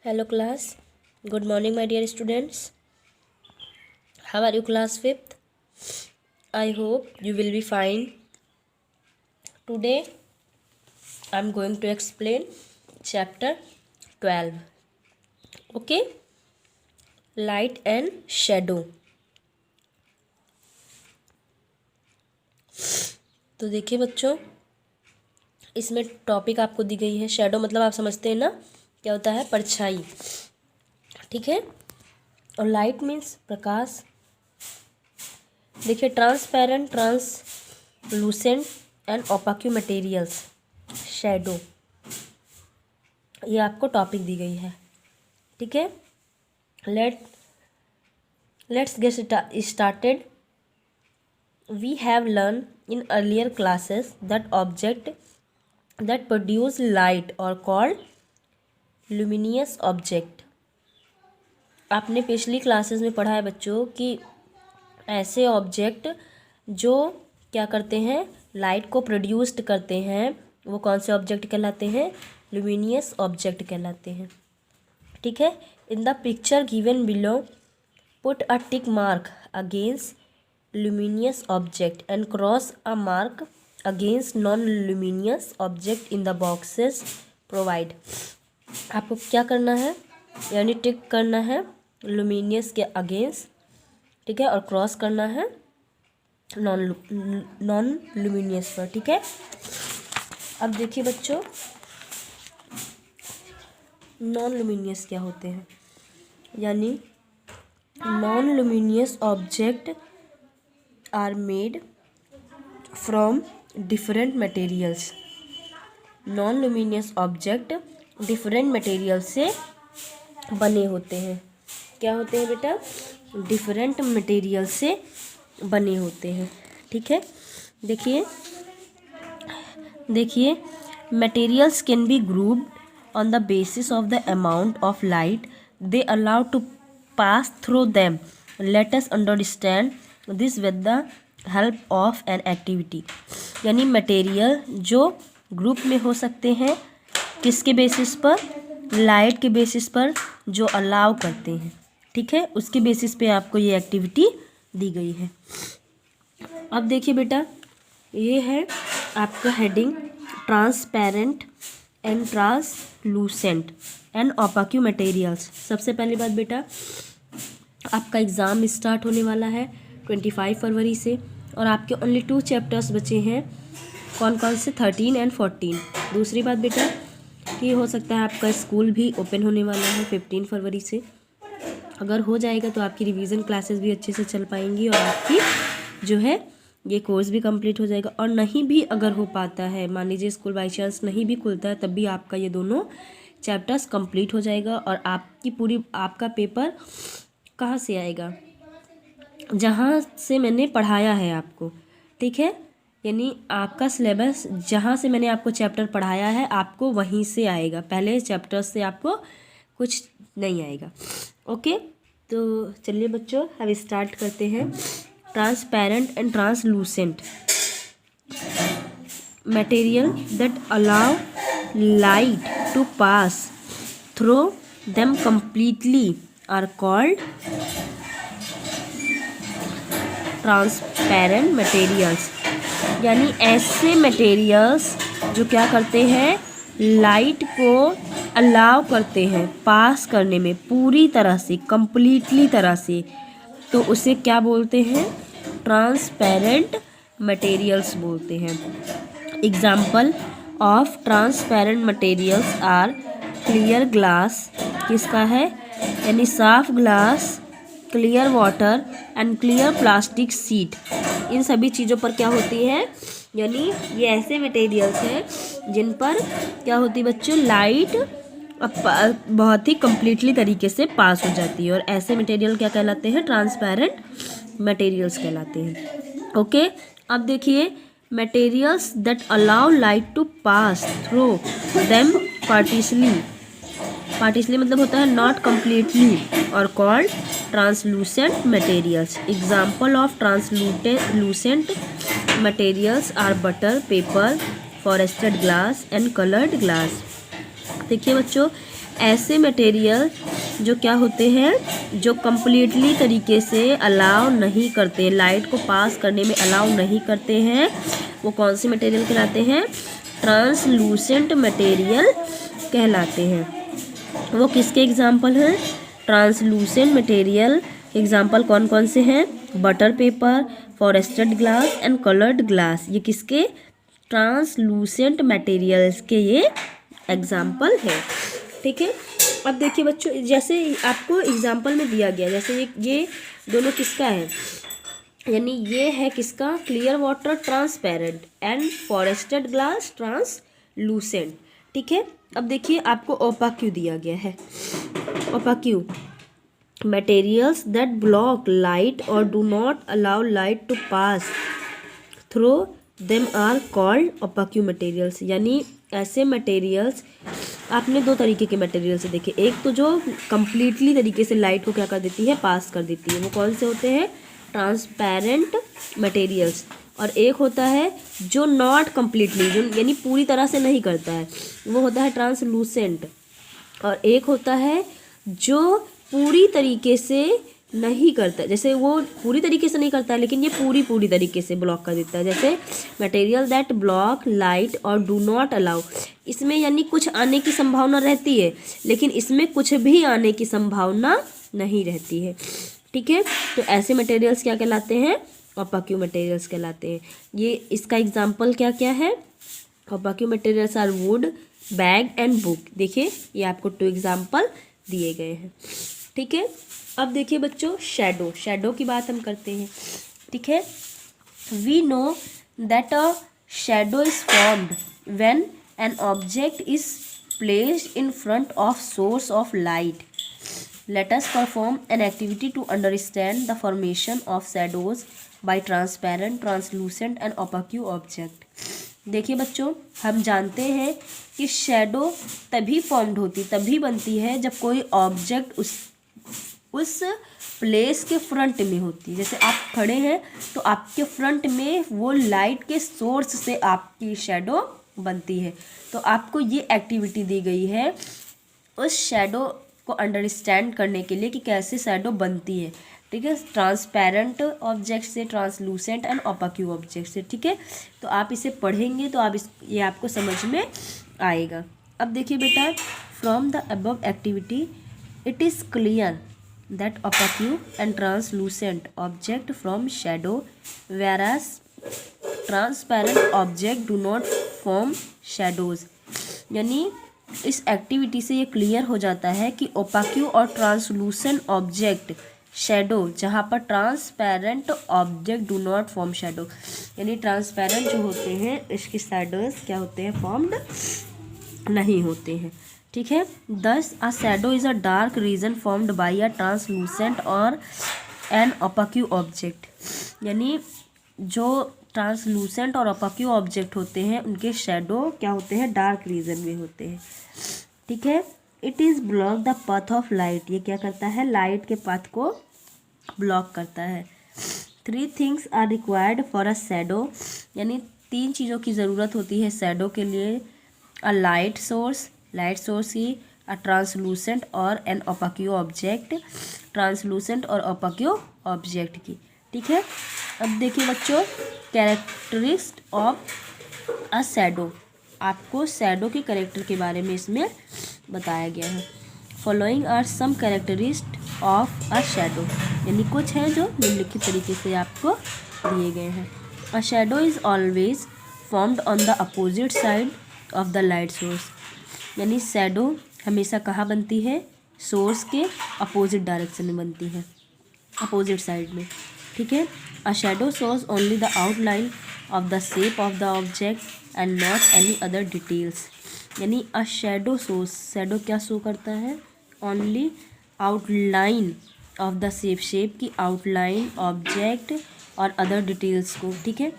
Hello class, good morning my dear students. How are you class 5th? I hope you will be fine. Today I am going to explain chapter 12. Okay? Light and shadow. तो देखिए बच्चों, इसमें topic आपको दी गई है shadow, मतलब आप समझते हैं ना क्या होता है, परछाई। ठीक है। और लाइट मीन्स प्रकाश। देखिए, transparent, translucent and opaque materials, shadow, ये आपको टॉपिक दी गई है। ठीक है। Let's get started. We have learn in earlier classes that object that produce light are called luminous object। आपने पिछली क्लासेस में पढ़ा है बच्चों कि ऐसे ऑब्जेक्ट जो क्या करते हैं, लाइट को प्रोड्यूस्ड करते हैं, वो कौन से ऑब्जेक्ट कहलाते हैं, लुमिनियस ऑब्जेक्ट कहलाते हैं। ठीक है। In the picture given below put a tick mark against luminous object and cross a mark against non-luminous object in the boxes provide। आपको क्या करना है, यानी टिक करना है लुमिनियस के अगेंस्ट, ठीक है, और क्रॉस करना है नॉन लुमिनियस पर। ठीक है। अब देखिए बच्चों, नॉन लुमिनियस क्या होते हैं, यानी non luminous object are made from different materials। Non luminous object different material से बने होते हैं। क्या होते हैं बेटा, डिफरेंट मटेरियल से बने होते हैं। ठीक है। देखिए materials can be grouped on the basis of the amount of light they allow to pass through them. Let us understand this with the help of an activity. यानी मटेरियल जो group में हो सकते हैं, किसके बेसिस पर, light के basis पर जो अलाउ करते हैं। ठीक है, उसके बेसिस पे आपको ये एक्टिविटी दी गई है। अब देखिए बेटा, ये है आपका heading transparent and translucent and opaque materials. सबसे पहली बात बेटा, आपका एग्ज़ाम स्टार्ट होने वाला है 25 फरवरी से, और आपके ओनली 2 चैप्टर्स बचे हैं। कौन कौन से, 13 एंड 14। दूसरी बात बेटा कि हो सकता है आपका स्कूल भी ओपन होने वाला है 15 फरवरी से। अगर हो जाएगा तो आपकी रिवीजन क्लासेस भी अच्छे से चल पाएंगी और आपकी जो है ये कोर्स भी कंप्लीट हो जाएगा। और नहीं भी अगर हो पाता है, मान लीजिए स्कूल बाई चांस नहीं भी खुलता है, तब भी आपका ये दोनों चैप्टर्स कंप्लीट हो जाएगा और आपका पेपर कहाँ से आएगा, जहाँ से मैंने पढ़ाया है आपको। ठीक है, यानी आपका सिलेबस जहाँ से मैंने आपको चैप्टर पढ़ाया है आपको वहीं से आएगा, पहले चैप्टर से आपको कुछ नहीं आएगा। ओके, तो चलिए बच्चों अब स्टार्ट करते हैं। Transparent and translucent material that allow light to pass through them completely are called transparent materials. यानी ऐसे मटेरियल्स जो क्या करते हैं, लाइट को अलाउ करते हैं पास करने में पूरी तरह से, कंप्लीटली तरह से, तो उसे क्या बोलते हैं, ट्रांसपेरेंट मटेरियल्स बोलते हैं। Example of transparent materials are clear glass, किसका है, यानी साफ glass, clear water and clear plastic sheet. इन सभी चीज़ों पर क्या होती है, यानी ये ऐसे मटेरियल्स हैं जिन पर क्या होती है बच्चों, लाइट बहुत ही कम्प्लीटली तरीके से पास हो जाती है, और ऐसे मटेरियल क्या कहलाते हैं, ट्रांसपेरेंट मटेरियल्स कहलाते हैं। ओके, अब देखिए materials that allow light to pass through them partially मतलब होता है नॉट कम्प्लीटली, और called translucent materials. Example of translucent materials are butter, paper, frosted glass and coloured glass. देखिए बच्चों, ऐसे मटेरियल जो क्या होते हैं, जो कम्प्लीटली तरीके से अलाउ नहीं करते, लाइट को पास करने में अलाउ नहीं करते हैं, वो कौन से मटेरियल कहलाते हैं? ट्रांसलूसेंट मटेरियल कहलाते हैं। वो किसके एग्जाम्पल हैं? ट्रांसलूसेंट मटेरियल एग्जाम्पल कौन कौन से हैं? Butter paper, frosted glass and coloured glass. ये किसके? ट्रांसलूसेंट मटेरियल्स के ये एग्जाम्पल है। ठीक है, अब देखिए बच्चों, जैसे आपको एग्जाम्पल में दिया गया, जैसे ये दोनों किसका है, यानी ये है किसका? Clear water transparent and frosted glass translucent. ठीक है, अब देखिए आपको ओपाक्यू दिया गया है। Opaque materials that block light और do not allow light to pass through them are called opaque materials. यानी ऐसे मटेरियल्स, आपने दो तरीके के मटेरियल्स देखे, एक तो जो कम्प्लीटली तरीके से लाइट को क्या कर देती है? पास कर देती है, वो कौन से होते हैं? Transparent materials. और एक होता है जो नॉट कम्प्लीटली, जो यानी पूरी तरह से नहीं करता है, वो होता है ट्रांसलूसेंट। और एक होता है जो पूरी तरीके से नहीं करता, जैसे वो पूरी तरीके से नहीं करता है लेकिन ये पूरी तरीके से ब्लॉक कर देता है, जैसे मटेरियल दैट ब्लॉक लाइट और डू नॉट अलाउ। इसमें यानी कुछ आने की संभावना रहती है लेकिन इसमें कुछ भी आने की संभावना नहीं रहती है। ठीक है, तो ऐसे मटेरियल्स क्या कहलाते हैं? ओपाक्यू मटेरियल्स कहलाते हैं। ये इसका एग्जाम्पल क्या क्या है? Opaque materials are wood, bag and book. देखिए ये आपको 2 एग्जाम्पल दिए गए हैं। ठीक है, अब देखिए बच्चों, शैडो की बात हम करते हैं। ठीक है, we know that a shadow is formed when an object is placed in front of source of light. Let us perform an activity to understand the formation of shadows by transparent, translucent and opaque object. देखिए बच्चों, हम जानते हैं कि shadow तभी formed होती, तभी बनती है जब कोई ऑब्जेक्ट उस प्लेस के फ्रंट में होती। जैसे आप खड़े हैं तो आपके फ्रंट में वो लाइट के सोर्स से आपकी शैडो बनती है। तो आपको ये एक्टिविटी दी गई है उस शैडो को अंडरस्टैंड करने के लिए कि कैसे शैडो बनती है। ठीक है, ट्रांसपेरेंट ऑब्जेक्ट से, ट्रांसलूसेंट एंड ओपाक्यू ऑब्जेक्ट से। ठीक है, तो आप इसे पढ़ेंगे तो ये आपको समझ में आएगा। अब देखिए बेटा, from the above activity it is clear that opaque and translucent object from shadow whereas transparent object do not form shadows. यानी इस एक्टिविटी से ये क्लियर हो जाता है कि ओपाक्यू और ट्रांसलूसेंट ऑब्जेक्ट शैडो, जहाँ पर transparent object do not form shadow, यानी ट्रांसपेरेंट जो होते हैं इसके शैडोज क्या होते हैं? फॉर्म्ड नहीं होते हैं। ठीक है, दस a shadow is a dark region formed by a translucent और एन ओपाक्यू ऑब्जेक्ट। यानी जो ट्रांसलूसेंट और ओपाक्यू ऑब्जेक्ट होते हैं उनके शैडो क्या होते हैं? डार्क रीजन में होते हैं। ठीक है, it is block the path of light. ये क्या करता है? लाइट के पाथ को ब्लॉक करता है। 3 things are required for a shadow. यानी 3 चीज़ों की ज़रूरत होती है शैडो के लिए। अ लाइट सोर्स की, अ ट्रांसलूसेंट और एन ओपाक्यू ऑब्जेक्ट, ट्रांसलूसेंट और ओपाक्यू ऑब्जेक्ट की। ठीक है, अब देखिए बच्चों, कैरेक्टरिस्ट ऑफ अ शैडो। आपको शैडो के कैरेक्टर के बारे में इसमें बताया गया है। Following are some characteristic of a shadow. यानी कुछ हैं जो निम्नलिखित तरीके से आपको दिए गए हैं। A shadow is always formed on the opposite side of the light source. यानी शैडो हमेशा कहाँ बनती है? सोर्स के अपोजिट डायरेक्शन में बनती है, अपोजिट साइड में। ठीक है, a shadow shows only the outline of the shape of the object and not any other details. यानी अ शैडो शैडो क्या शो करता है? Only outline of the shape की आउटलाइन, ऑब्जेक्ट और अदर डिटेल्स को। ठीक है,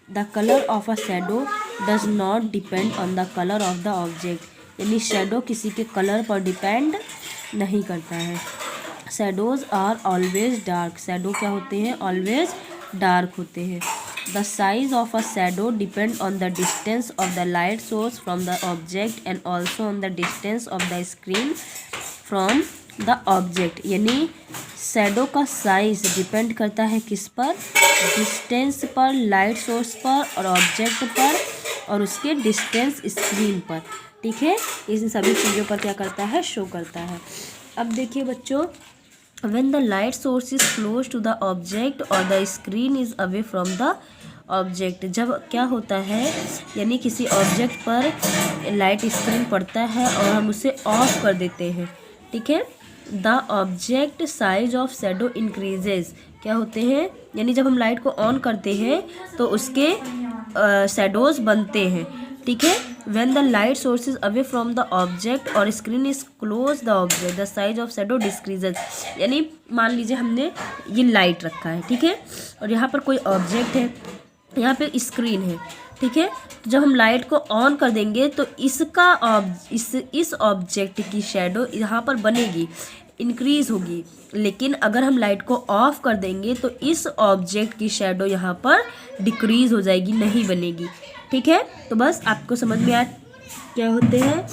the colour of a shadow does not depend on the colour of the object. यानी शैडो किसी के कलर पर डिपेंड नहीं करता है। Shadows are always dark. Shadow क्या होते हैं? ऑलवेज डार्क होते हैं। The size of a shadow depend on the distance of the light source from the object and also on the distance of the screen from the object. यानी shadow का size depend करता है किस पर, distance पर, light source पर और object पर और उसके डिस्टेंस स्क्रीन पर। ठीक है, इन सभी चीज़ों पर क्या करता है, शो करता है। अब देखिए बच्चों, when the light source is close to the object or the screen is away from the object, जब क्या होता है, यानी किसी ऑब्जेक्ट पर लाइट स्क्रीन पड़ता है और हम उसे ऑफ कर देते हैं। ठीक है, the object size of shadow increases, क्या होते हैं, यानी जब हम लाइट को ऑन करते हैं तो उसके शैडोज बनते हैं। ठीक है, when the light source is away from the object or screen is close the object the size of shadow decreases। यानी मान लीजिए हमने ये लाइट रखा है, ठीक है, और यहाँ पर कोई ऑब्जेक्ट है, यहाँ पे स्क्रीन है। ठीक है, जब हम लाइट को ऑन कर देंगे तो इस ऑब्जेक्ट की शैडो यहाँ पर बनेगी, इंक्रीज होगी। लेकिन अगर हम लाइट को ऑफ कर देंगे तो इस ऑब्जेक्ट की शैडो यहाँ पर डिक्रीज हो जाएगी, नहीं बनेगी। ठीक है, तो बस आपको समझ में आया क्या होते हैं।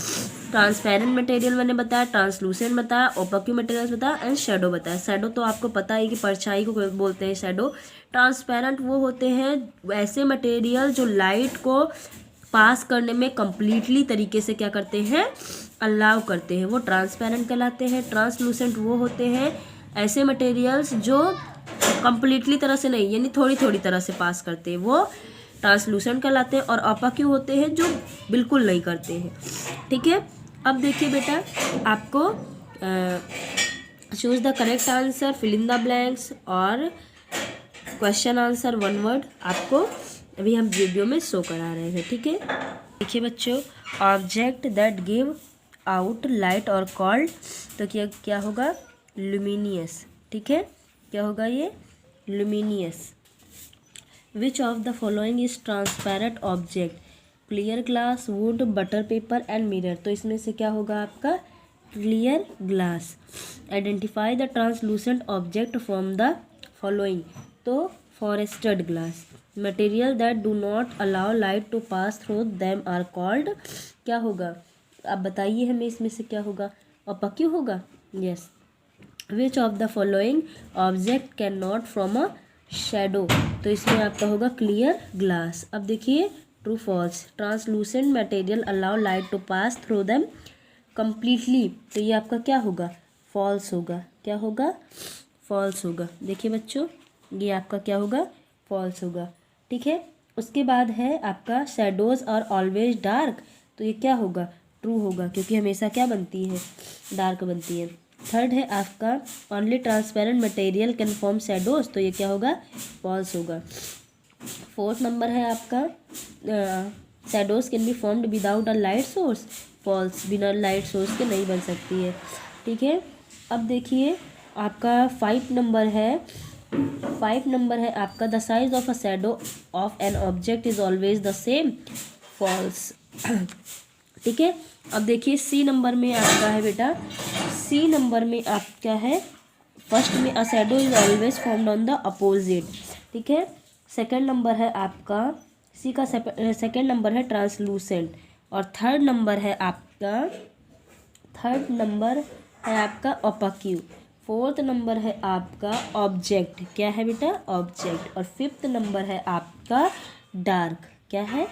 ट्रांसपेरेंट मटेरियल मैंने बताया, ट्रांसलूसेंट बताया, ओपेक मटेरियल्स बताया एंड शैडो बताया। शैडो तो आपको पता है कि परछाई को बोलते हैं शैडो। ट्रांसपेरेंट वो होते हैं ऐसे मटेरियल जो लाइट को पास करने में कम्प्लीटली तरीके से क्या करते हैं, अलाउ करते हैं, वो ट्रांसपेरेंट कहलाते हैं। ट्रांसलूसेंट वो होते हैं ऐसे मटेरियल्स जो कम्प्लीटली तरह से नहीं, यानी थोड़ी थोड़ी तरह से पास करते हैं, वो ट्रांसलूसेंट कहलाते हैं। और ओपेक होते हैं जो बिल्कुल नहीं करते हैं। ठीक है, अब देखिए बेटा, आपको choose the correct answer, fill in the blanks और क्वेश्चन आंसर वन वर्ड आपको अभी हम वीडियो में शो करा रहे हैं। ठीक है, देखिए बच्चों, object that give out light और कॉल्ड, तो क्या होगा, लुमिनियस। ठीक है, क्या होगा ये, luminous. Which of the following is transparent object, clear glass, wood, butter paper and mirror. तो इसमें से क्या होगा आपका, clear glass. Identify the translucent object from the following, तो frosted glass. Material that do not allow light to pass through them are called, क्या होगा, आप बताइए हमें इसमें से क्या होगा, ओपेक होगा। Yes. Which of the following object can not from a shadow, तो इसमें आपका होगा क्लियर ग्लास। अब देखिए, true false, translucent material allow light to pass through them completely, तो ये आपका क्या होगा, फॉल्स होगा। क्या होगा, फॉल्स होगा। देखिए बच्चों, ये आपका क्या होगा, फॉल्स होगा। ठीक है, उसके बाद है आपका शैडोज आर ऑलवेज डार्क, तो ये क्या होगा, ट्रू होगा, क्योंकि हमेशा क्या बनती है, डार्क बनती है। थर्ड है आपका only transparent material can form shadows, तो ये क्या होगा, फॉल्स होगा। फोर्थ नंबर है आपका shadows can be formed without a light source, false, बिना लाइट सोर्स के नहीं बन सकती है। ठीक है, अब देखिए आपका 5 नंबर है आपका the size of a shadow of an object is always the same, false. ठीक है, अब देखिए सी नंबर में आपका है बेटा, सी नंबर में आपका है फर्स्ट में अ shadow is always formed on the opposite. ठीक है, सेकंड नंबर है आपका सी का सेकंड नंबर है ट्रांसलूसेंट और थर्ड नंबर है आपका ओपेक। फोर्थ नंबर है आपका ऑब्जेक्ट, क्या है बेटा, ऑब्जेक्ट। और फिफ्थ नंबर है आपका डार्क, क्या है,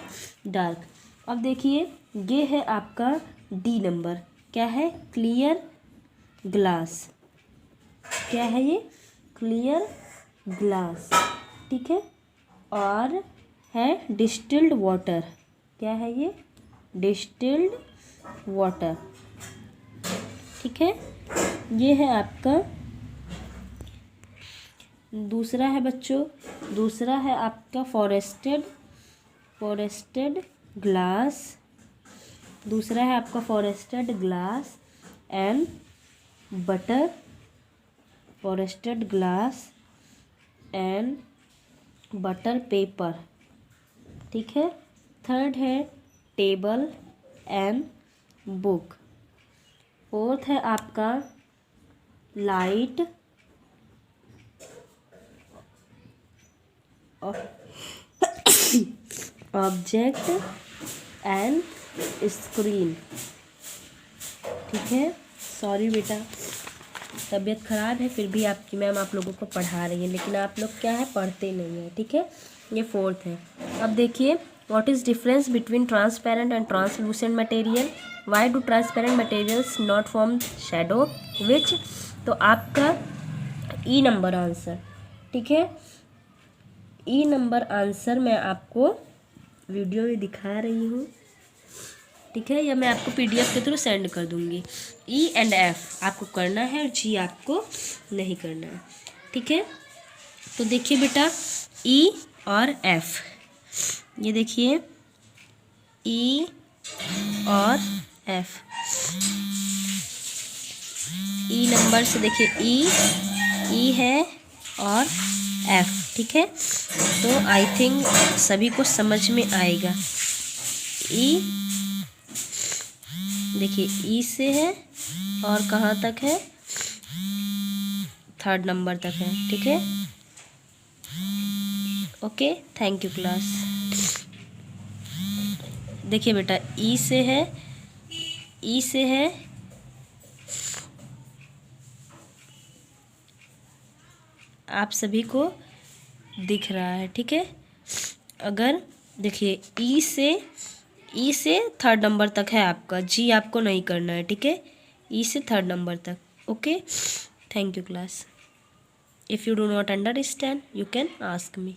डार्क। अब देखिए ये है आपका डी नंबर, क्या है, क्लियर ग्लास, क्या है ये, क्लियर ग्लास। ठीक है, और है डिस्टिल्ड वाटर, क्या है ये, डिस्टिल्ड वाटर। ठीक है, ये है आपका दूसरा है बच्चों, दूसरा है आपका फॉरेस्टेड ग्लास, दूसरा है आपका forested glass and butter, forested glass and butter paper. ठीक है, थर्ड है टेबल एंड बुक। फोर्थ है आपका लाइट ऑब्जेक्ट एंड स्क्रीन। ठीक है, सॉरी बेटा, तबीयत ख़राब है, फिर भी आपकी मैम आप लोगों को पढ़ा रही है, लेकिन आप लोग क्या है, पढ़ते नहीं हैं। ठीक है, ये फोर्थ है। अब देखिए, what is difference between transparent and translucent material, why do transparent materials not form shadow, which. तो आपका ई नंबर आंसर। ठीक है, ई नंबर आंसर मैं आपको वीडियो में दिखा रही हूँ। ठीक है, या मैं आपको पीडीएफ के थ्रू सेंड कर दूँगी। ई एंड एफ आपको करना है और जी आपको नहीं करना है। ठीक है, तो देखिए बेटा, ई और एफ, ये देखिए ई और एफ, ई नंबर से देखिए ई है और एफ। ठीक है, तो आई थिंक सभी को समझ में आएगा। ई देखिए ई से है और कहाँ तक है, थर्ड नंबर तक है। ठीक है, ओके, थैंक यू क्लास। देखिए बेटा, ई से है, ई से है, आप सभी को दिख रहा है। ठीक है, अगर देखिए ई से थर्ड नंबर तक है आपका, जी आपको नहीं करना है। ठीक है, ई से थर्ड नंबर तक। Okay, thank you class. If you do not understand you can ask me.